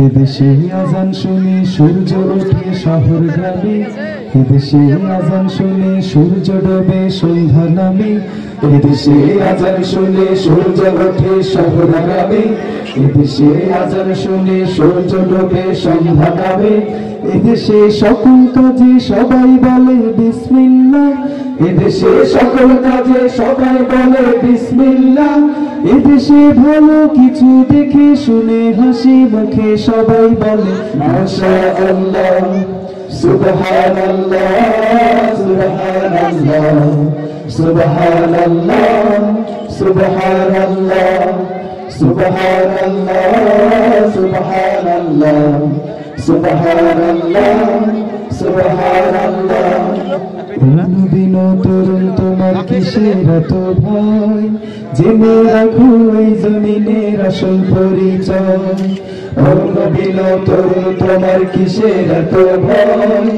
এদেশে আজান শুনে সূর্য ওঠে শহর গ্রামে, এদেশে আজান শুনে সূর্য ডোবে সন্ধ্যা নামে, এদেশে আজান শুনে সূর্য ওঠে শহর গ্রামে, এদেশে আজান শুনে সূর্য ডোবে সন্ধ্যা নামে, এদেশে সকল কাজে সবাই বলে বিসমিল্লাহ, এদেশে সকল কাজে সবাই বলে বিসমিল্লাহ, এদেশে ভালো কিছু দেখে শুনে হাসি মুখে সবাই বলে মাশাআল্লাহ, সুবহানাল্লাহ, সুবহানাল্লাহ, সুবহানাল্লাহ, সুবহানাল্লাহ, সুবহানাল্লাহ, সুবহানাল্লাহ, সুবহানাল্লাহ, সুবহানাল্লাহ। নবীন তরুণ তোমার কিসের এত ভয়, জেনে রাখো এই জমিনের আসল পরিচয়। ও নবীন তরুণ তোমার কিসের এত ভয়,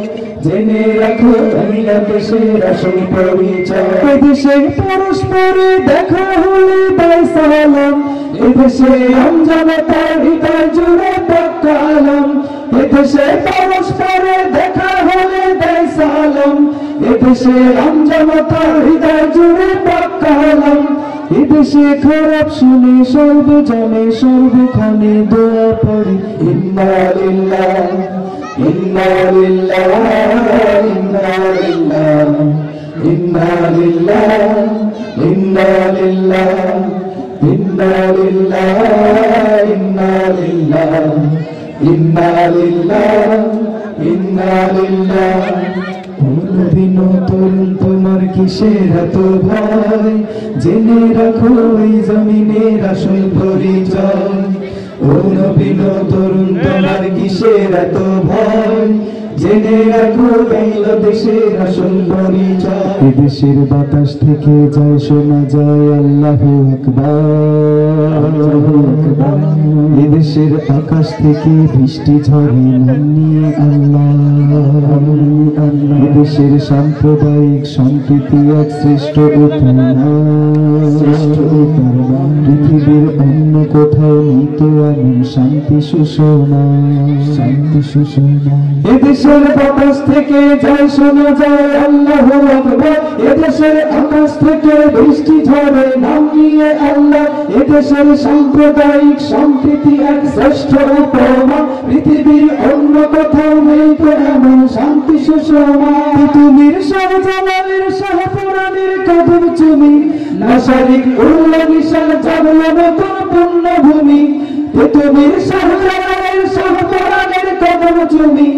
জেনে রাখো এই দেশের আসল পরিচয়। এদেশে পরস্পরে দেখা হলে দায় সালাম, এদেশে আমজনতার হৃদয় জুড়ে পাক্কা আলম, এদেশে পরস্পরে দেখা হলে দায় সালাম, এদেশে আমজনতার হৃদয় জুড়ে পাক্কা আলম, এদেশে খারাপ শুনে সর্বজনে সর্বক্ষণে দোয়া পড়ি ইন্না লিল্লাহ, ইন্না লিল্লাহ, ইন্না লিল্লাহ, ইন্না লিল্লাহ, ইন্না লিল্লাহ, ইন্না লিল্লাহ, ইন্না লিল্লাহ, ইন্না লিল্লাহ, ইন্না লিল্লাহ। নবীন তরুণ তোমার কিসের এত ভয়, জেনে রাখো এই জমিনের আসল পরিচয়। ও নবীন তরুণ তোমার কিসের এত ভয়, জেনে রাখো এই দেশের আসল পরিচয়। এদেশের বাতাস থেকে যায় শোনা যায় আল্লাহু আকবার, এদেশের আকাশ থেকে বৃষ্টি ঝরে নাম নিয়ে আল্লাহ, এদেশের সাম্প্রদায়িক সম্প্রীতি এক শ্রেষ্ঠ উপমা, পৃথিবীর অন্য কোথাও নেই তো এমন শান্তি সুষমা, শান্তি সুষমা। এদেশের বাতাস থেকে যায় শোনা যায় আল্লাহু আকবার, এদেশের আকাশ থেকে বৃষ্টি ঝরে নাম নিয়ে আল্লাহ, এদেশের সাম্প্রদায়িক সম্প্রীতি এক শ্রেষ্ঠ উপমা, পৃথিবীর অন্য কোথাও নেই তো এমন শান্তি সুষমা। পৃথিবীর শাহজালালের শাহপুরাণের কদম চুমি, নাসারিক উল্লা নিশান জাগলো নতুন পুণ্যভূমি, পৃথিবীর শাহজালালের শাহপুরাণের কদম চুমি,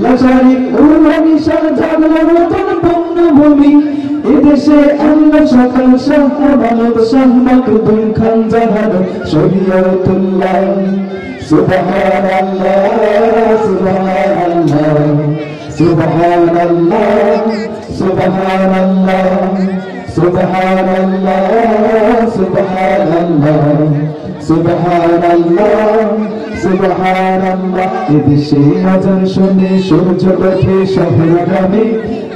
নাসারিক উল্লা নিশান জাগলো নতুন পুণ্যভূমি, এদেশে আল্লাহ সকল শাহ মানব শাহ মাকদুম খান জাহান শরীয়তুল্লাহ। সুবহানাল্লাহ, সুবহানাল্লাহ, সুবহানাল্লাহ, সুবহানাল্লাহ, সুবহানাল্লাহ, সুবহানাল্লাহ, সুবহানাল্লাহ, সুবহানাল্লাহ। এদেশে আজান শুনে সূর্য ওঠে শহর গ্রামে,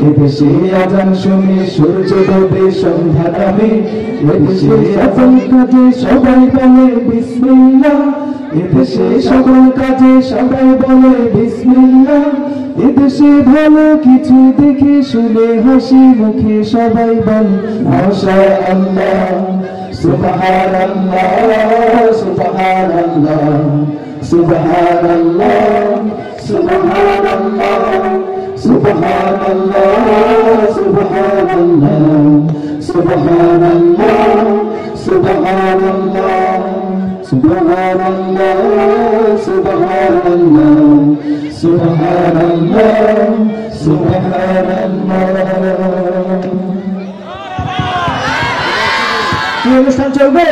এদেশে আজান শুনে সূর্য ডোবে সন্ধ্যা নামে, এদেশে সকল কাজে সবাই বলে বিসমিল্লাহ, এদেশে সকল কাজে সবাই বলে বিসমিল্লাহ, এদেশে ভালো কিছু দেখে শুনে হাসি মুখে সবাই বলে মাশাআল্লাহ, সুবহানাল্লাহ, সুবহানাল্লাহ, সুবহানাল্লাহ, সুবহানাল্লাহ, সুবহানাল্লাহ, সুবহানাল্লাহ, সুবহানাল্লাহ, সুবহানাল্লাহ, সুবহানাল্লাহ, সুবহানাল্লাহ, সুবহানাল্লাহ, সুবহানাল্লাহ। কি অনুষ্ঠান চলবে?